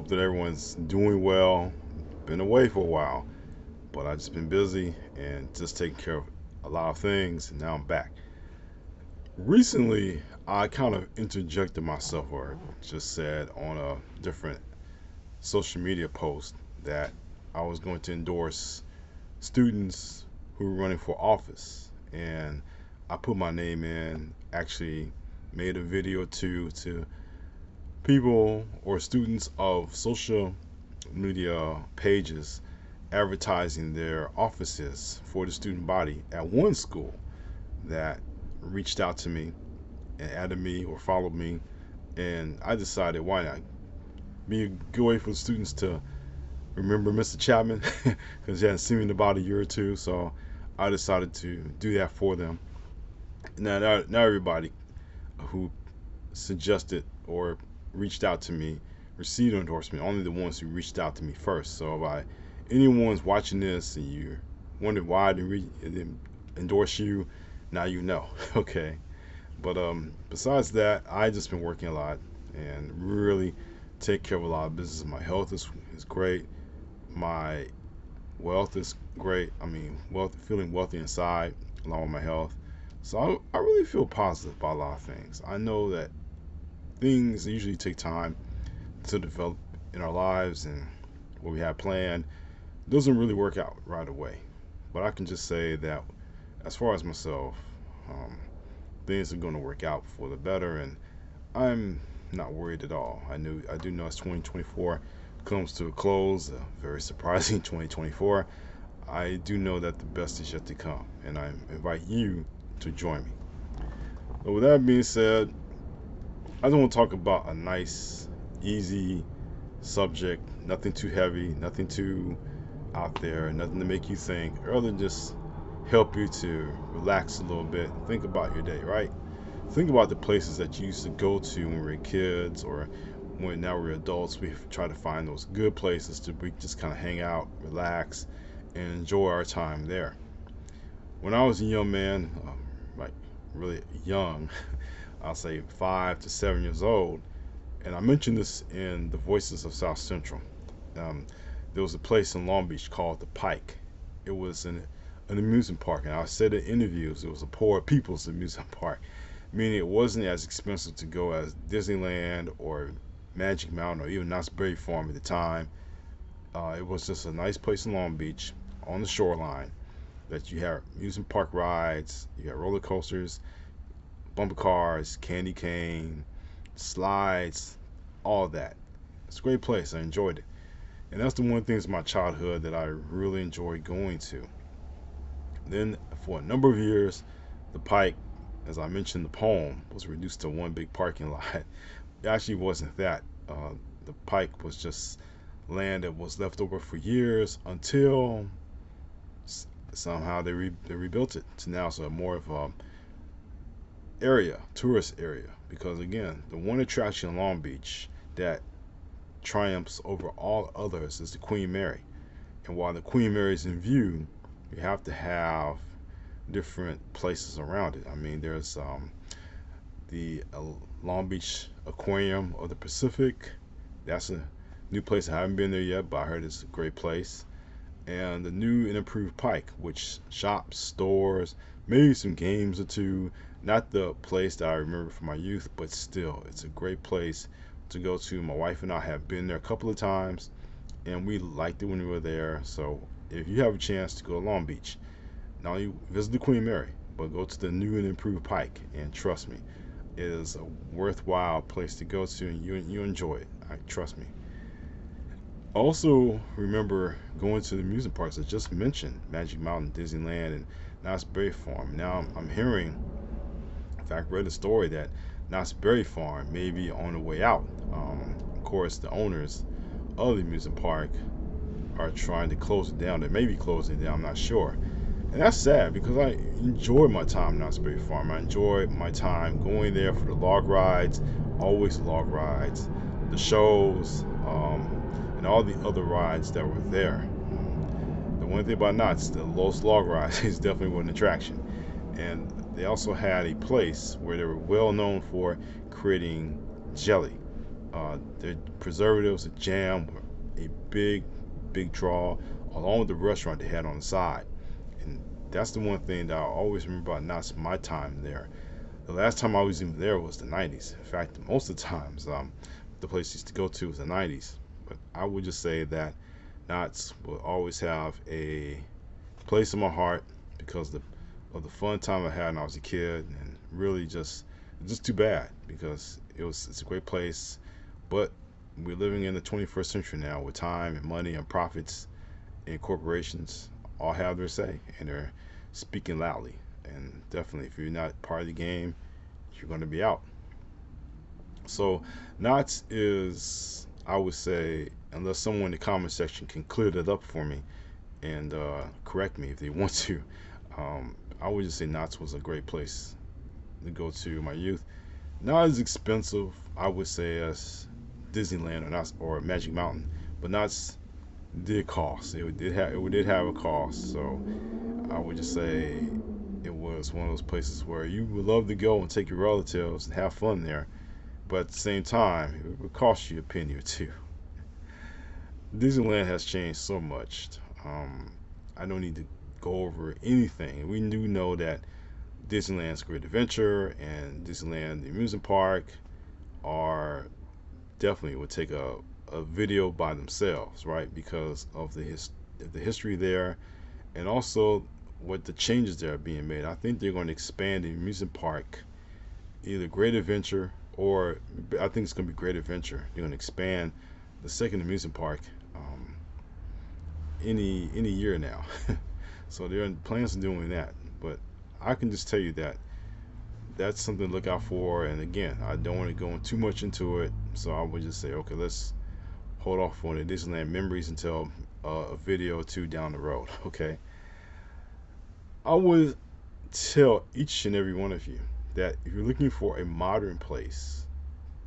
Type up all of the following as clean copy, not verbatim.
hope that everyone's doing well. Been away for a while, but I've just been busy and just taking care of a lot of things, and now I'm back. Recently, I kind of interjected myself, or just said on a different social media post, that I was going to endorse students who were running for office. And I put my name in, actually made a video to people or students of social media pages advertising their offices for the student body at one school that reached out to me and added me or followed me. And I decided, why not be a good way for the students to remember Mr. Chapman because he hadn't seen me in about a year or two. So I decided to do that for them. Now everybody who suggested or reached out to me received an endorsement. Only the ones who reached out to me first. So if anyone's watching this and you wondered why I didn't endorse you, now you know. Okay. But besides that, I just been working a lot and really take care of a lot of business. My health is great. My wealth is great. I mean, feeling wealthy inside along with my health. So I really feel positive about a lot of things. I know that things usually take time to develop in our lives, and what we have planned doesn't really work out right away. But I can just say that as far as myself, um, things are going to work out for the better, and I'm not worried at all. I do know as 2024 comes to a close, a very surprising 2024. I do know that the best is yet to come, and I invite you to join me. But with that being said, I just want to talk about a nice, easy subject, nothing too heavy, nothing too out there, nothing to make you think, rather than just help you to relax a little bit, think about your day, right? Think about the places that you used to go to when we were kids, or when now we're adults. We try to find those good places to we just kind of hang out, relax, and enjoy our time there. When I was a young man, like really young, I'll say 5 to 7 years old, and I mentioned this in the Voices of South Central. Um, there was a place in Long Beach called the Pike. It was an amusement park, and I said in interviews it was a poor people's amusement park, meaning it wasn't as expensive to go as Disneyland or Magic Mountain or even Knott's Berry Farm at the time. It was just a nice place in Long Beach on the shoreline that you had amusement park rides, you had roller coasters, bumper cars, candy cane, slides, all of that. It's a great place. I enjoyed it. And that's the one thing in my childhood that I really enjoyed going to. Then, for a number of years, the Pike, as I mentioned in the poem, was reduced to one big parking lot. It actually wasn't that. The Pike was just land that was left over for years until somehow they rebuilt it to now so more of a tourist area. Because again, the one attraction in Long Beach that triumphs over all others is the Queen Mary. And while the Queen Mary is in view, you have to have different places around it. I mean, there's the Long Beach Aquarium of the Pacific. That's a new place. I haven't been there yet, but I heard it's a great place. And the new and improved Pike, which shops, stores, maybe some games or two. Not the place that I remember from my youth, but still, it's a great place to go to. My wife and I have been there a couple of times, and we liked it when we were there. So if you have a chance to go to Long Beach, not only visit the Queen Mary, but go to the new and improved Pike, and trust me, it is a worthwhile place to go to, and you enjoy it. Trust me. Also, remember going to the amusement parks I just mentioned, Magic Mountain, Disneyland, and Knott's Berry Farm. Now I'm hearing, in fact, read a story that Knott's Berry Farm may be on the way out. Of course, the owners of the amusement park are trying to close it down. They may be closing it down, I'm not sure. And that's sad because I enjoyed my time at Knott's Berry Farm. I enjoyed my time going there for the log rides, always log rides, the shows, and all the other rides that were there. The one thing about Knott's, the Los Log Rides is definitely an attraction. And they also had a place where they were well known for creating jelly. Their preservatives, the jam, were a big draw, along with the restaurant they had on the side. And that's the one thing that I always remember about Knott's my time there. The last time I was even there was the 90s. In fact, most of the times, the place I used to go to was the 90s. But I would just say that Knott's will always have a place in my heart because of the fun time I had when I was a kid, and really just too bad because it's a great place, but we're living in the 21st century now with time and money and profits, and corporations all have their say and they're speaking loudly. And definitely, if you're not part of the game, you're going to be out. So, Knots is, I would say, unless someone in the comment section can clear that up for me and correct me if they want to, I would just say Knott's was a great place to go to in my youth. Not as expensive, I would say, as Disneyland or Magic Mountain, but Knott's did cost. It did have a cost. So I would just say it was one of those places where you would love to go and take your relatives and have fun there, but at the same time, it would cost you a penny or two. Disneyland has changed so much. Um, I don't need to go over anything. We do know that Disneyland's Great Adventure and Disneyland the amusement park are definitely would take a video by themselves, right? Because of the history there, and also what the changes that are being made. I think they're going to expand the amusement park, either Great Adventure or I think it's going to be Great Adventure. They're going to expand the second amusement park any year now. So they're in plans of doing that. But I can just tell you that that's something to look out for. And again, I don't want to go too much into it, so I would just say, okay, let's hold off on the Disneyland memories until a video or two down the road. Okay, I would tell each and every one of you that if you're looking for a modern place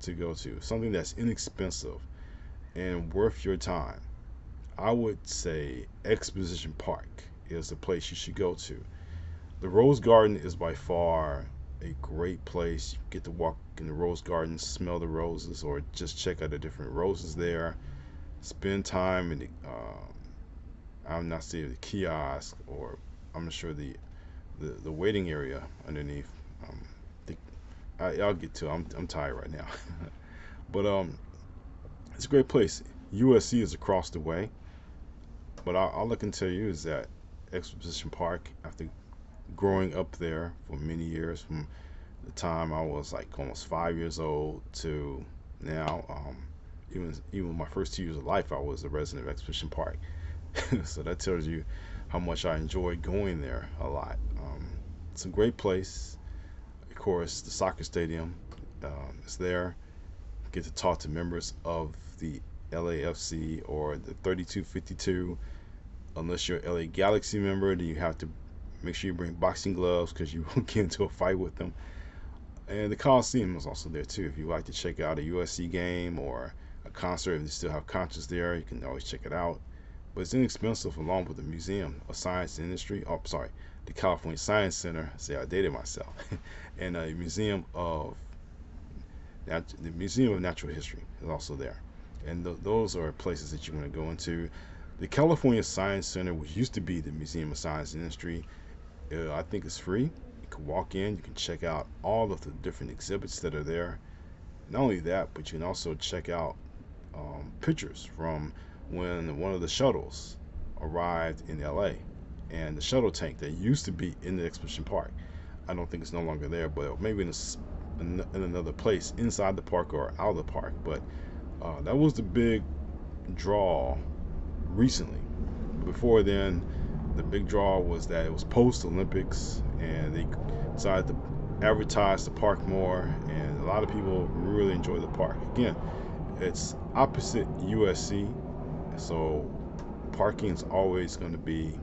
to go to, something that's inexpensive and worth your time, I would say Exposition Park is the place you should go to. The Rose Garden is by far a great place. You get to walk in the Rose Garden, smell the roses, or just check out the different roses there. Spend time in the, I'm not saying the kiosk, or I'm not sure the waiting area underneath. Um, the, I'll get to it. I'm tired right now. But it's a great place. USC is across the way. But all I can tell you is that Exposition Park, after growing up there for many years, from the time I was like almost 5 years old to now, even my first 2 years of life, I was a resident of Exposition Park. So that tells you how much I enjoyed going there a lot. It's a great place. Of course, the soccer stadium is there. Get to talk to members of the LAFC or the 3252. Unless you're an LA Galaxy member, then you have to make sure you bring boxing gloves because you won't get into a fight with them. And the Coliseum is also there too. If you like to check out a USC game or a concert, if they still have concerts there, you can always check it out. But it's inexpensive, along with the Museum of Science and Industry. Oh, sorry, the California Science Center. See, I dated myself. And the Museum of Natural History is also there. And those are places that you want to go into. The California Science Center, which used to be the Museum of Science and Industry, I think it's free. You can walk in, you can check out all of the different exhibits that are there. Not only that, but you can also check out pictures from when one of the shuttles arrived in LA, and the shuttle tank that used to be in the Exposition Park. I don't think it's no longer there, but maybe in another place inside the park or out of the park. But that was the big draw recently. Before then, the big draw was that it was post Olympics, and they decided to advertise the park more, and a lot of people really enjoy the park. Again, it's opposite USC, so parking is always going to be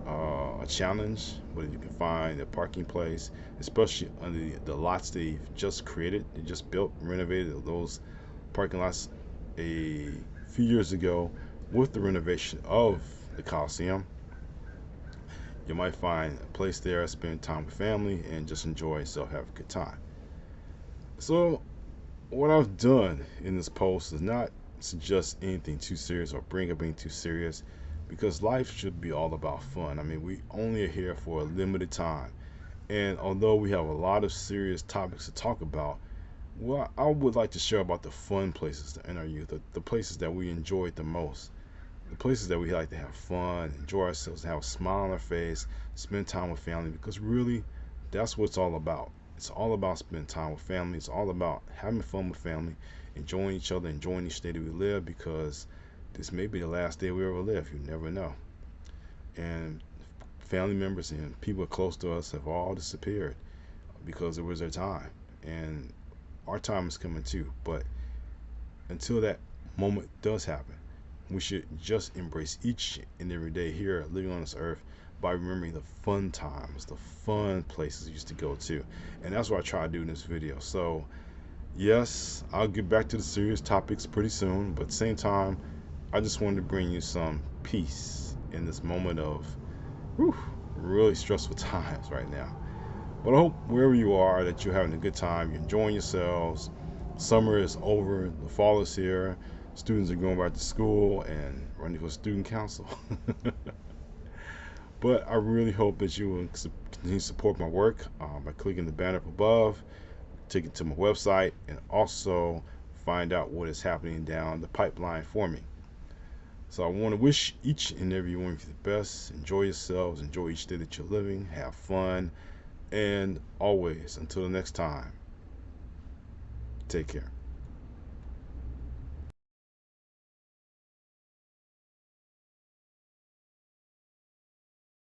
a challenge, but you can find a parking place, especially under the lots they've just created. They just built, renovated those parking lots a few years ago with the renovation of the Coliseum. You might find a place there, spend time with family, and just enjoy yourself, have a good time. So what I've done in this post is not suggest anything too serious or bring up anything too serious, because life should be all about fun. I mean, we only are here for a limited time. And although we have a lot of serious topics to talk about, well, I would like to share about the fun places in our youth, the places that we enjoyed the most, the places that we like to have fun, enjoy ourselves, have a smile on our face, spend time with family, because really, that's what it's all about. It's all about spending time with family. It's all about having fun with family, enjoying each other, enjoying each day that we live, because this may be the last day we ever live. You never know. And family members and people close to us have all disappeared because it was their time. And our time is coming too. But until that moment does happen, we should just embrace each and every day here living on this earth by remembering the fun times, the fun places we used to go to. And that's what I try to do in this video. So, yes, I'll get back to the serious topics pretty soon, but at the same time, I just wanted to bring you some peace in this moment of whew, really stressful times right now. But I hope wherever you are that you're having a good time, you're enjoying yourselves. Summer is over, the fall is here. Students are going back to school and running for student council. But I really hope that you will continue to support my work by clicking the banner up above, take it to my website, and also find out what is happening down the pipeline for me. So I want to wish each and every one of you the best. Enjoy yourselves, enjoy each day that you're living, have fun, and always, until the next time, take care.